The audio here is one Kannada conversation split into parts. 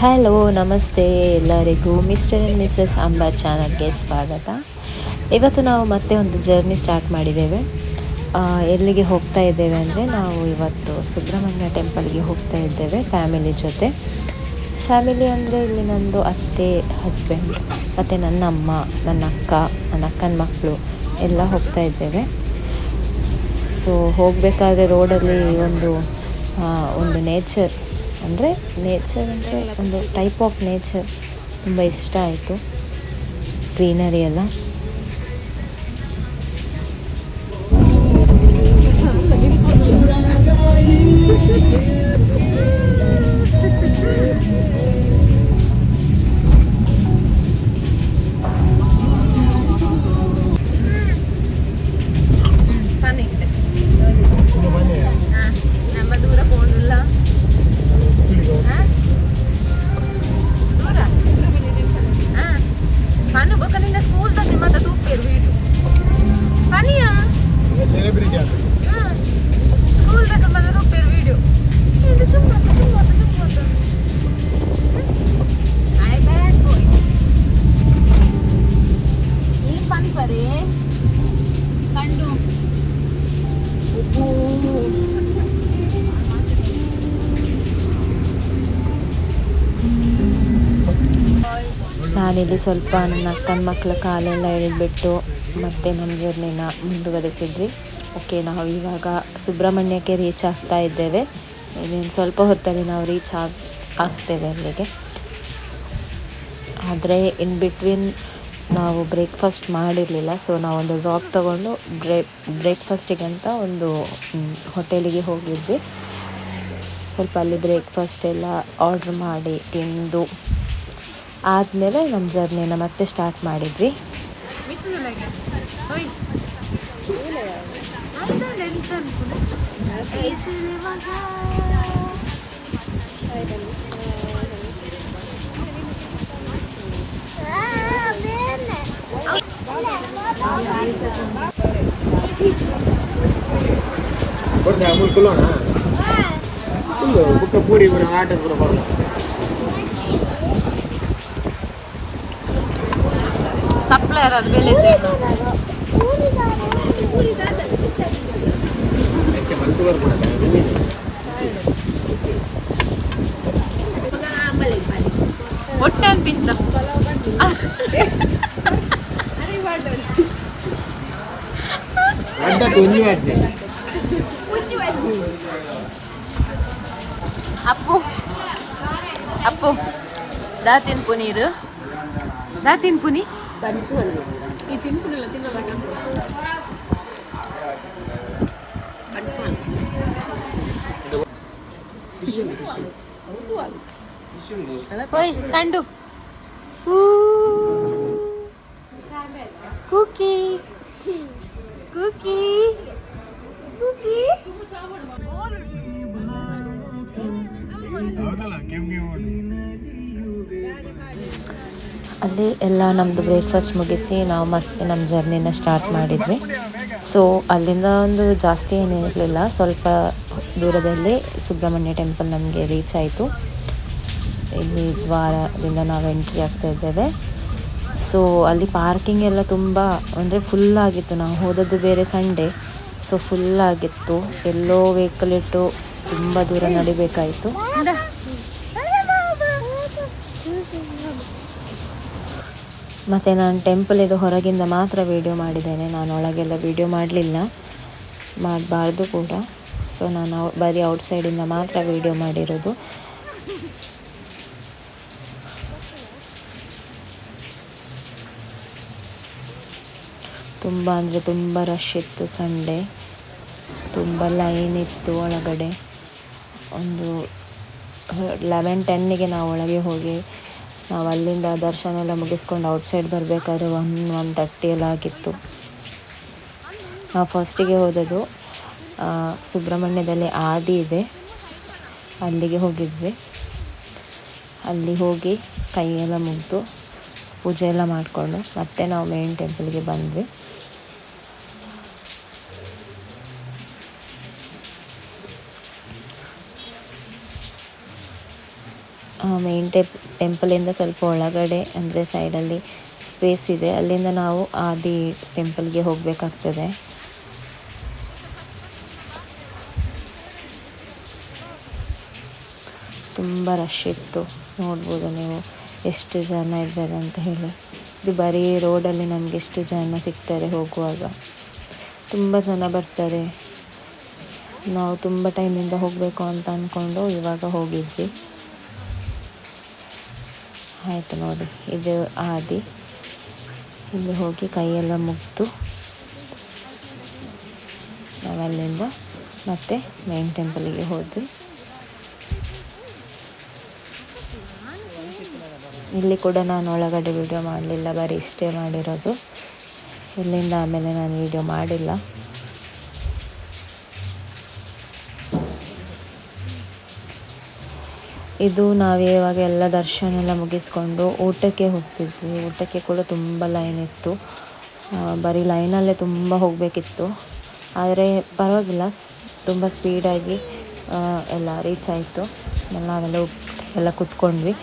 ಹಲೋ ನಮಸ್ತೆ ಎಲ್ಲರಿಗೂ ಮಿಸ್ಟರ್ ಆ್ಯಂಡ್ ಮಿಸಸ್ ಅಂಬಾ ಚಾನಲ್ಗೆ ಸ್ವಾಗತ. ಇವತ್ತು ನಾವು ಮತ್ತೆ ಒಂದು ಜರ್ನಿ ಸ್ಟಾರ್ಟ್ ಮಾಡಿದ್ದೇವೆ. ಎಲ್ಲಿಗೆ ಹೋಗ್ತಾ ಇದ್ದೇವೆ ಅಂದರೆ ನಾವು ಇವತ್ತು ಸುಬ್ರಹ್ಮಣ್ಯ ಟೆಂಪಲ್ಗೆ ಹೋಗ್ತಾ ಇದ್ದೇವೆ ಫ್ಯಾಮಿಲಿ ಜೊತೆ. ಫ್ಯಾಮಿಲಿ ಅಂದರೆ ಇಲ್ಲಿ ನಂದು ಅತ್ತೆ, ಹಸ್ಬೆಂಡ್ ಮತ್ತು ನನ್ನ ಅಮ್ಮ, ನನ್ನ ಅಕ್ಕ, ನನ್ನ ಅಕ್ಕನ ಮಕ್ಕಳು ಎಲ್ಲ ಹೋಗ್ತಾ ಇದ್ದೇವೆ. ಸೊ ಹೋಗಬೇಕಾದ್ರೆ ರೋಡಲ್ಲಿ ಒಂದು ನೇಚರ್ ಅಂದರೆ ಒಂದು ಟೈಪ್ ಆಫ್ ನೇಚರ್ ತುಂಬ ಇಷ್ಟ ಆಯಿತು, ಗ್ರೀನರಿ ಎಲ್ಲ. ನಾನಿಲ್ಲಿ ಸ್ವಲ್ಪ ನನ್ನ ಅಕ್ಕನ ಮಕ್ಕಳ ಕಾಲೆಲ್ಲ ಎಳೆದ್ಬಿಟ್ಟು ಮತ್ತೆ ನಮ್ಮ ಜರ್ನಿನ ಮುಂದುವರೆಸಿದ್ವಿ. ಓಕೆ, ನಾವು ಇವಾಗ ಸುಬ್ರಹ್ಮಣ್ಯಕ್ಕೆ ರೀಚ್ ಆಗ್ತಾ ಇದ್ದೇವೆ. ಇನ್ನೇನು ಸ್ವಲ್ಪ ಹೊತ್ತಲ್ಲಿ ನಾವು ರೀಚ್ ಆಗ್ತೇವೆ ಅಲ್ಲಿಗೆ. ಆದರೆ ಇನ್ ಬಿಟ್ವೀನ್ ನಾವು ಬ್ರೇಕ್ಫಾಸ್ಟ್ ಮಾಡಿರಲಿಲ್ಲ. ಸೊ ನಾವೊಂದು ಡ್ರಾಪ್ ತೊಗೊಂಡು ಬ್ರೇಕ್ಫಾಸ್ಟಿಗಂತ ಒಂದು ಹೋಟೆಲಿಗೆ ಹೋಗಿದ್ವಿ. ಸ್ವಲ್ಪ ಅಲ್ಲಿ ಬ್ರೇಕ್ಫಾಸ್ಟ್ ಎಲ್ಲ ಆರ್ಡ್ರ್ ಮಾಡಿ ತಿಂದು ಆದಮೇಲೆ ನಮ್ಮ ಜರ್ನಿನ ಮತ್ತೆ ಸ್ಟಾರ್ಟ್ ಮಾಡಿದ್ವಿ. ಸಪ್ಲೈಯರ್ ಅದು ಬೆಲೆ ಹೊಟ್ಟೆ ಅನ್ಪಿಂಚ ಅಪ್ಪು ದಾತಿನ್ ಪುನೀರು ದಾತಿನ್ ಪುನಿ ಈ ತಿನ್ಪುನಿಲ್ಲ ತಿನ್ನೋದ ಕಂಡು ಕುಕಿ ಕುಕಿ ಕುಕಿ ಅಲ್ಲಿ ಎಲ್ಲ ನಮ್ಮದು ಬ್ರೇಕ್ಫಾಸ್ಟ್ ಮುಗಿಸಿ ನಾವು ಮತ್ತೆ ನಮ್ಮ ಜರ್ನಿನ ಸ್ಟಾರ್ಟ್ ಮಾಡಿದ್ವಿ. ಸೊ ಅಲ್ಲಿಂದ ಒಂದು ಜಾಸ್ತಿ ಏನೂ ಇರಲಿಲ್ಲ, ಸ್ವಲ್ಪ ದೂರದಲ್ಲಿ ಸುಬ್ರಹ್ಮಣ್ಯ ಟೆಂಪಲ್ ನಮಗೆ ರೀಚ್ ಆಯಿತು. ಇಲ್ಲಿ ದ್ವಾರದಿಂದ ನಾವು ಎಂಟ್ರಿ ಆಗ್ತಾ ಇದ್ದೇವೆ. ಸೊ ಅಲ್ಲಿ ಪಾರ್ಕಿಂಗ್ ಎಲ್ಲ ತುಂಬ ಅಂದರೆ ಫುಲ್ಲಾಗಿತ್ತು. ನಾವು ಹೋದದ್ದು ಬೇರೆ ಸಂಡೇ, ಸೊ ಫುಲ್ಲಾಗಿತ್ತು. ಎಲ್ಲೋ ವೆಹಿಕಲ್ ಇಟ್ಟು ತುಂಬ ದೂರ ನಡಿಬೇಕಾಯಿತು. ಮತ್ತು ನಾನು ಟೆಂಪಲಿದು ಹೊರಗಿಂದ ಮಾತ್ರ ವೀಡಿಯೋ ಮಾಡಿದ್ದೇನೆ. ನಾನು ಒಳಗೆಲ್ಲ ವೀಡಿಯೋ ಮಾಡಬಾರ್ದು ಕೂಡ. ಸೊ ನಾನು ಬರೀ ಔಟ್ಸೈಡಿಂದ ಮಾತ್ರ ವೀಡಿಯೋ ಮಾಡಿರೋದು. ತುಂಬ ಅಂದರೆ ತುಂಬ ರಶ್ ಇತ್ತು ಸಂಡೇ. ತುಂಬ ಲೈನ್ ಇತ್ತು ಒಳಗಡೆ. ಒಂದು 11-10ಗೆ ನಾವು ಒಳಗೆ ಹೋಗಿ ನಾವು ಅಲ್ಲಿಂದ ದರ್ಶನ ಎಲ್ಲ ಮುಗಿಸ್ಕೊಂಡು ಔಟ್ಸೈಡ್ ಬರಬೇಕಾದ್ರೆ 1-1:30 ಎಲ್ಲ ಆಗಿತ್ತು. ನಾವು ಫಸ್ಟಿಗೆ ಹೋದದ್ದು ಸುಬ್ರಹ್ಮಣ್ಯದಲ್ಲಿ ಆದಿ ಇದೆ, ಅಲ್ಲಿಗೆ ಹೋಗಿದ್ವಿ. ಅಲ್ಲಿ ಹೋಗಿ ಕೈಯೆಲ್ಲ ಮುಗಿದು ಪೂಜೆ ಎಲ್ಲ ಮಾಡಿಕೊಂಡು ಮತ್ತೆ ನಾವು ಮೇನ್ ಟೆಂಪಲ್ಗೆ ಬಂದ್ವಿ. ಮೇನ್ ಟೆಂಪಲಿಂದ ಸ್ವಲ್ಪ ಒಳಗಡೆ ಅಂದರೆ ಸೈಡಲ್ಲಿ ಸ್ಪೇಸ್ ಇದೆ, ಅಲ್ಲಿಂದ ನಾವು ಆದಿ ಟೆಂಪಲ್ಗೆ ಹೋಗಬೇಕಾಗ್ತದೆ. ತುಂಬ ರಶ್ ಇತ್ತು, ನೋಡ್ಬೋದು ನೀವು ಎಷ್ಟು ಜನ ಇದ್ದಾರೆ ಅಂತ ಹೇಳಿ. ಇದು ಬರೀ ರೋಡಲ್ಲಿ ನಮಗೆ ಎಷ್ಟು ಜನ ಸಿಗ್ತಾರೆ ಹೋಗುವಾಗ, ತುಂಬ ಜನ ಬರ್ತಾರೆ. ನಾವು ತುಂಬ ಟೈಮಿಂದ ಹೋಗಬೇಕು ಅಂತ ಅಂದ್ಕೊಂಡು ಇವಾಗ ಹೋಗಿದ್ವಿ. ಆಯಿತು ನೋಡಿ, ಇದು ಆದಿ. ಇಲ್ಲಿ ಹೋಗಿ ಕೈಯೆಲ್ಲ ಮುಗಿದು ನಾವಲ್ಲಿಂದ ಮತ್ತೆ ಮೇನ್ ಟೆಂಪಲಿಗೆ ಹೋದ್ವಿ. ಇಲ್ಲಿ ಕೂಡ ನಾನು ಒಳಗಡೆ ವಿಡಿಯೋ ಮಾಡಲಿಲ್ಲ, ಬರೀ ಇಷ್ಟೇ ಮಾಡಿರೋದು. ಇಲ್ಲಿಂದ ಆಮೇಲೆ ನಾನು ವಿಡಿಯೋ ಮಾಡಿಲ್ಲ. ಇದು ನಾವು ಇವಾಗ ಎಲ್ಲ ದರ್ಶನ ಎಲ್ಲ ಮುಗಿಸ್ಕೊಂಡು ಊಟಕ್ಕೆ ಹೋಗ್ತಿದ್ವಿ. ಊಟಕ್ಕೆ ಕೂಡ ತುಂಬ ಲೈನ್ ಇತ್ತು, ಬರೀ ಲೈನಲ್ಲೇ ತುಂಬ ಹೋಗಬೇಕಿತ್ತು. ಆದರೆ ಪರವಾಗಿಲ್ಲ, ತುಂಬ ಸ್ಪೀಡಾಗಿ ಎಲ್ಲ ರೀಚ್ ಆಯಿತು. ನಾವೆಲ್ಲ ಎಲ್ಲ ಕೂತ್ಕೊಂಡ್ವಿ.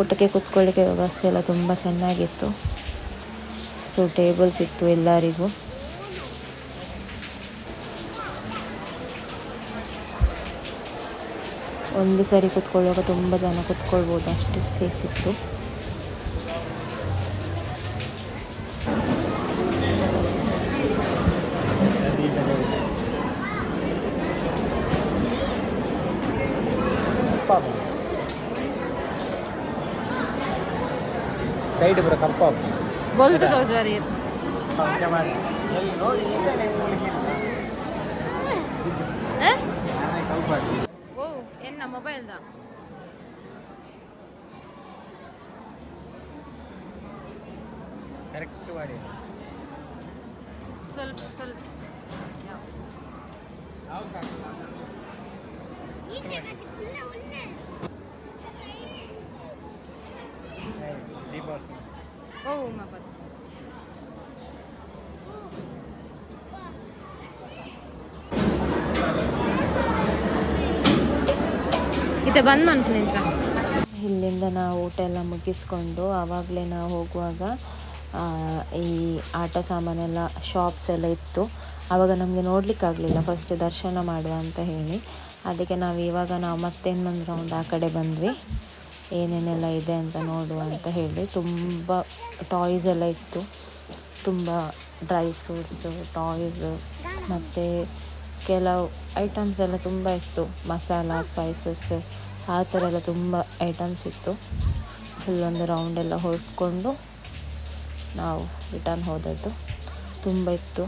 ಊಟಕ್ಕೆ ಕೂತ್ಕೊಳ್ಳಿಕ್ಕೆ ವ್ಯವಸ್ಥೆ ಎಲ್ಲ ತುಂಬ ಚೆನ್ನಾಗಿತ್ತು. ಸೊ ಟೇಬಲ್ಸ್ ಇತ್ತು ಎಲ್ಲರಿಗೂ. ಒಂದು ಸರಿ ಕೂತ್ಕೊಳ್ಳುವಾಗ ತುಂಬ ಜನ ಕೂತ್ಕೊಳ್ಬೋದು, ಅಷ್ಟು ಸ್ಪೇಸ್ ಇತ್ತು. ಸೈಡ್ ಬರ ಕಪ್ಪ ಬೋಲ್ತು ತೋಜಾರಿ ಓ ಎನ್ನ ಮೊಬೈಲ್ ದ ಕರೆಕ್ಟ್ ಮಾಡಿ ಸ್ವಲ್ಪ ಸ್ವಲ್ಪ ಓ ಮಪತ್ ಇತ್ತೆ ಬಂದು ಅಂತ ನಿಂತ. ಇಲ್ಲಿಂದ ನಾವು ಊಟ ಎಲ್ಲ ಮುಗಿಸ್ಕೊಂಡು ಆವಾಗಲೇ ನಾವು ಹೋಗುವಾಗ ಈ ಆಟ ಸಾಮಾನೆಲ್ಲ ಶಾಪ್ಸ್ ಎಲ್ಲ ಇತ್ತು. ಆವಾಗ ನಮಗೆ ನೋಡಲಿಕ್ಕಾಗಲಿಲ್ಲ, ಫಸ್ಟ್ ದರ್ಶನ ಮಾಡುವ ಅಂತ ಹೇಳಿ. ಅದಕ್ಕೆ ನಾವು ಮತ್ತೆ ಇನ್ನೊಂದು ರೌಂಡ್ ಆ ಕಡೆ ಬಂದ್ವಿ, ಏನೇನೆಲ್ಲ ಇದೆ ಅಂತ ನೋಡುವ ಅಂತ ಹೇಳಿ. ತುಂಬ ಟಾಯ್ಸ್ ಎಲ್ಲ ಇತ್ತು, ತುಂಬ ಡ್ರೈ ಫ್ರೂಟ್ಸು, ಟಾಯ್ಸು ಮತ್ತು ಕೆಲವು ಐಟಮ್ಸ್ ಎಲ್ಲ ತುಂಬ ಇತ್ತು. ಮಸಾಲ, ಸ್ಪೈಸಸ್, ಆ ಥರ ಎಲ್ಲ ತುಂಬ ಐಟಮ್ಸ್ ಇತ್ತು. ಫುಲ್ಲೊಂದು ರೌಂಡ್ ಎಲ್ಲ ಹೊರಟ್ಕೊಂಡು ನಾವು ರಿಟರ್ನ್ ಹೋದದ್ದು. ತುಂಬ ಇತ್ತು,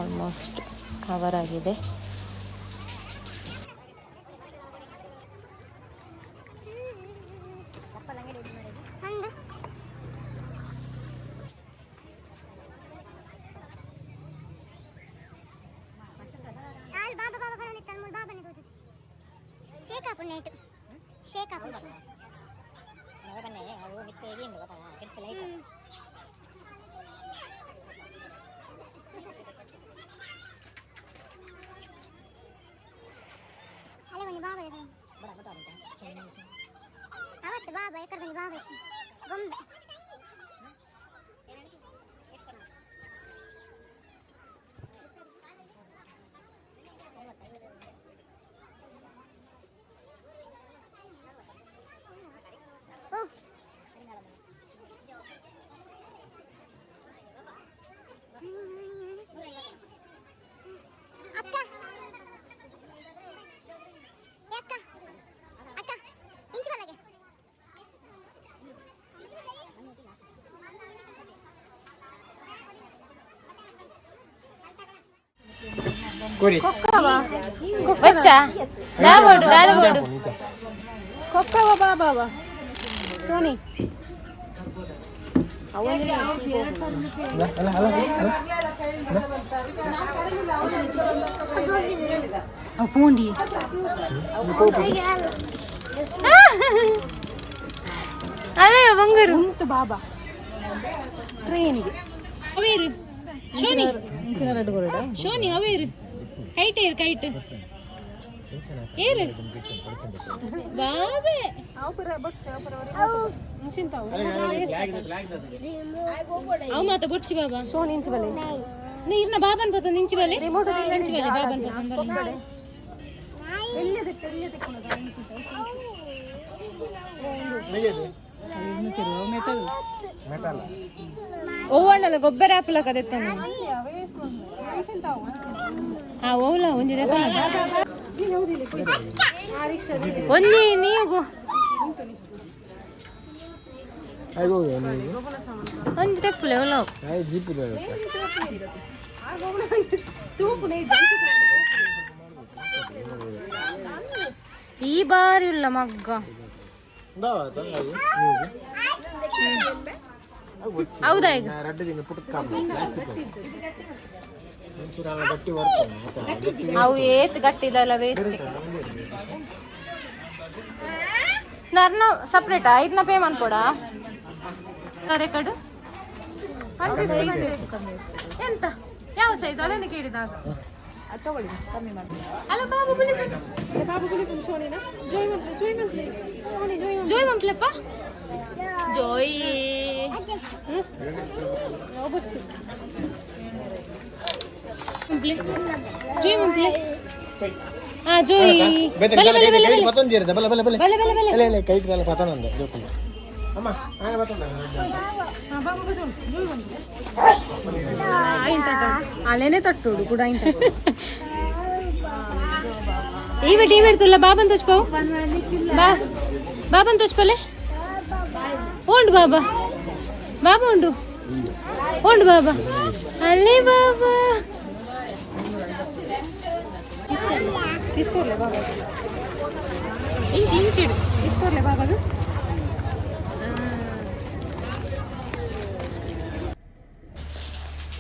ಆಲ್ಮೋಸ್ಟ್ ಕವರ್ ಆಗಿದೆ. ಬಾಬಾ ಎಕಡೆ ಬನ್ನಿ ಬಾಬಾ ಗೊಂಬೆ Kokkawa baba Sony Apundi ಅದೇ ಬಂಗಾರು ಉಂಟು ಬಾಬಾ ಟ್ರೈನಿಗೆ ಅವೇರು ಶೋನಿ ಶೋನಿ ಅವೇರು ಕೈಟ್ ಕೈಟ್ ಏರು ಬಾಬೆ ಅವು ಮಾತ ಬುಡ್ಸಿ ಬಾಬಾ ಸೋನಿ ಇಂಚು ಬಲೆ ನೀರ್ನ ಬಾಬನ್ ಪತ್ತ ನಿಂಚಿ ಬಲೆ ನಿಂಚಿ ಬಲೆ ಬಾಬನ್ ಪತ್ತ ಓವಣ್ಣದ ಗೊಬ್ಬರ ಹಾಪಲ ಕದೆತ್ತ ಹಾ ಓಲ ಒಂದಿದೆ ಒಂದಿ ನೀವು ಒಂದಿ ತೆಪ್ಪಲೆ ಓಲ ಈ ಬಾರಿ ಇಲ್ಲ ಮಗ್ಗ ಹೌದಾ ಈಗ ಅವು ಏತ್ ಗಟ್ಟಿದಲ್ಲ ವೇಸ್ಟ್ ನರ್ನ ಸಪ್ರೇಟಾ ಇದನ್ನ ಪೇಮೆಂಟ್ ಕೊಡ ರೆಕಾರ್ಡು ಎಂತ ಯಾವ ಸೈಜ್ ಅದನ್ನು ಕೇಳಿದಾಗ ಅಲ್ಲ ಬಾಬು ಜೋಯ್ ಮಂಪ್ಲಪ್ಪ ಜೋಯ್ ಜೋಯ್ ಮಂಪ್ಲೆ ಹಾ ಜೋಯ್ ಅಲ್ಲೇನೆ ತಟ್ಟೋಡು ಕೂಡ ఈవిడ ఈవిడతుల్ల బాబాని తెచ్చిపోవు బాబాని తెచ్చిపోలే ఉండు బాబా బాబా ఉండు ఉండు బాబా అల్లే బాబా తీసుకోలే బాబా ఇంచి ఇంచిడు తీసుకోలే బాబాను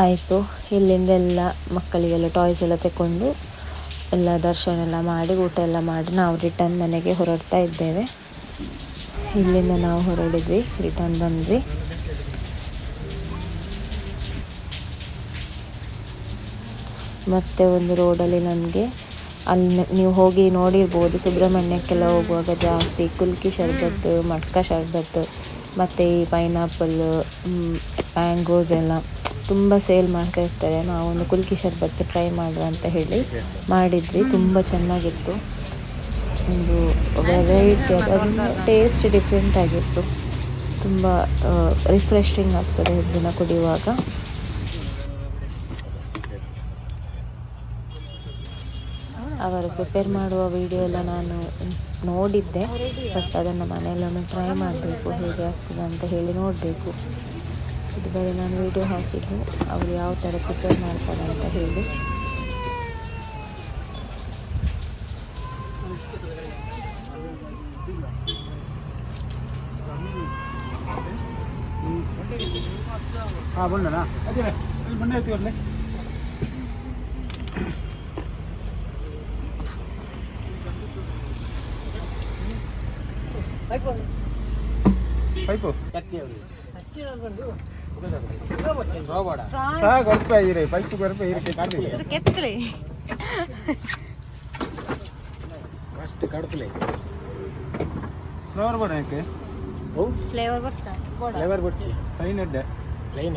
ಆಯಿತು ಇಲ್ಲಿಂದೆಲ್ಲ ಮಕ್ಕಳಿಗೆಲ್ಲ ಟಾಯ್ಸ್ ಎಲ್ಲ ತಗೊಂಡು ಎಲ್ಲ ದರ್ಶನ ಎಲ್ಲ ಮಾಡಿ ಊಟ ಎಲ್ಲ ಮಾಡಿ ನಾವು ರಿಟರ್ನ್ ಮನೆಗೆ ಹೊರಡ್ತಾ ಇದ್ದೇವೆ. ಇಲ್ಲಿಂದ ನಾವು ಹೊರಡಿದ್ವಿ, ರಿಟರ್ನ್ ಬಂದ್ವಿ. ಮತ್ತು ಒಂದು ರೋಡಲ್ಲಿ ನಮಗೆ ಅಲ್ಲಿ ನೀವು ಹೋಗಿ ನೋಡಿರ್ಬೋದು, ಸುಬ್ರಹ್ಮಣ್ಯಕ್ಕೆಲ್ಲ ಹೋಗುವಾಗ ಜಾಸ್ತಿ ಕುಲ್ಕಿ ಶರ್ಬತ್ತು, ಮಟ್ಕ ಶರ್ಬತ್ತು ಮತ್ತು ಈ ಪೈನಾಪಲ್, ಮ್ಯಾಂಗೋಸ್ ಎಲ್ಲ ತುಂಬ ಸೇಲ್ ಮಾಡ್ತಾ ಇರ್ತಾರೆ. ನಾವೊಂದು ಕುಲ್ಕಿ ಶರ್ಬತ್ತು ಟ್ರೈ ಮಾಡುವ ಅಂತ ಹೇಳಿ ಮಾಡಿದ್ವಿ. ತುಂಬ ಚೆನ್ನಾಗಿತ್ತು. ಒಂದು ವೆರೈಟಿ, ಅದರಿಂದ ಟೇಸ್ಟ್ ಡಿಫ್ರೆಂಟ್ ಆಗಿತ್ತು. ತುಂಬ ರಿಫ್ರೆಶಿಂಗ್ ಆಗ್ತದೆ ಇದನ್ನು ಕುಡಿಯುವಾಗ. ಅವರು ಪ್ರಿಪೇರ್ ಮಾಡುವ ವಿಡಿಯೋ ಎಲ್ಲ ನಾನು ನೋಡಿದ್ದೆ, ಬಟ್ ಅದನ್ನು ಮನೆಯಲ್ಲೊಮ್ಮೆ ಟ್ರೈ ಮಾಡಬೇಕು ಹೇಗೆ ಆಗ್ತದೆ ಅಂತ ಹೇಳಿ ನೋಡಬೇಕು. ಇದು ಬರೀ ನಾನು ವಿಡಿಯೋ ಹಾಕಿದ್ದು, ಅವರು ಯಾವ ಥರ ಪ್ರಿಪೇರ್ ಮಾಡ್ತಾರೆ ಅಂತ ಹೇಳಿ. ಪೈಪು ಪೈಪು ಕೆತ್ತಲೆ ಮಸ್ತ್ ಕಡ್ತಲೆ ಫ್ಲವರ್ ಬೋರ್ಡ್ ಯಾಕೆ ಫ್ಲೇವರ್ ಬರ್ಚ ಫ್ಲೇವರ್ ಬರ್ಚಿ ಪ್ಲೈನ್ ಎಡ್ಡೆ ಪ್ಲೈನ್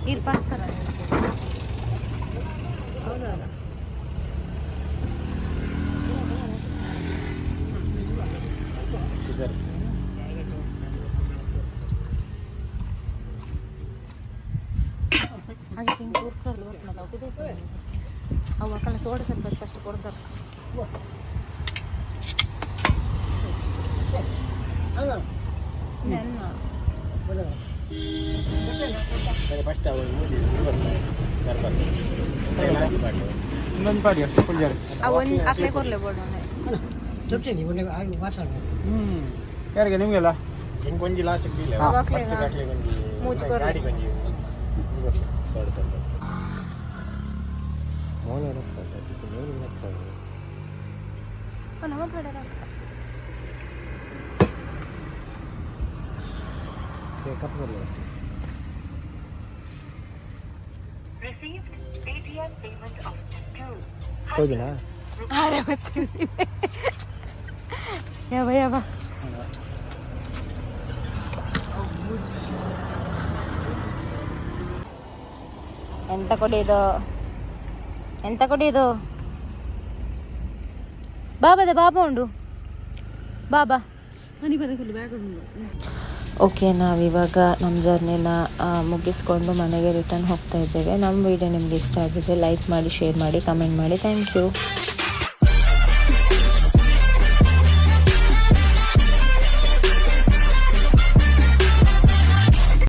ನೀರು ಪಾಕ್ತಾರ. ಹೌದಲ್ಲ, ಶುಗರ್ ಹಾಗೆ ಹಿಂಗೆ ಕೂರ್ಕರ್ಲು ಬರ್ತದೆ ಉಪಿದೈತೆ ಅವು ಅಕ್ಕಲ್ಲ ಸೋಡ ಸರ್ಬತ್ ಫಸ್ಟ್ ಕೊಡ್ದಾರ. ಫಸ್ಟ್ ಇನ್ನೊಂದು ಪಾಡಿ ಪುಂಜಾರಿ ಒಂದು ಅಕ್ಲೆ ಕೊರ್ಲೆ ಬೋರ್ಡ್ ಯಾರಿಗೆ ನಿಮಗೆಲ್ಲ ಹಿಂಗೆ ಗೊಂಜಿ ಲಾಸ್ಟ್ ಮೂಜಿ ಕೊರ್ಲೆ ಗಾಡಿ ಗೊಂಜಿ ಸೋಡ ಸ್ವಲ್ಪ ಮೋನೆ ನಮ್ಮ ಕಡೆ ಕಪ್ ಬರಲಿ ಹೋಗಿಲ್ಲ ಯಾವ ಯಾವ ಎಂತ ಕೊಡಿದು ಬಾಬಾದ ಬಾಬಾ ಉಂಡು ಬಾಬಾ ಮನೆ ಬಂದು ಬ್ಯಾಗ್ ಉಂಡು. ಓಕೆ ನಾವಿವಾಗ ನಮ್ಮ ಜರ್ನಿನ ಮುಗಿಸ್ಕೊಂಡು ಮನೆಗೆ ರಿಟರ್ನ್ ಹೋಗ್ತಾ ಇದ್ದೇವೆ. ನಮ್ಮ ವಿಡಿಯೋ ನಿಮ್ಗೆ ಇಷ್ಟ ಆಗಿದೆ ಲೈಕ್ ಮಾಡಿ, ಶೇರ್ ಮಾಡಿ, ಕಮೆಂಟ್ ಮಾಡಿ. Thank you.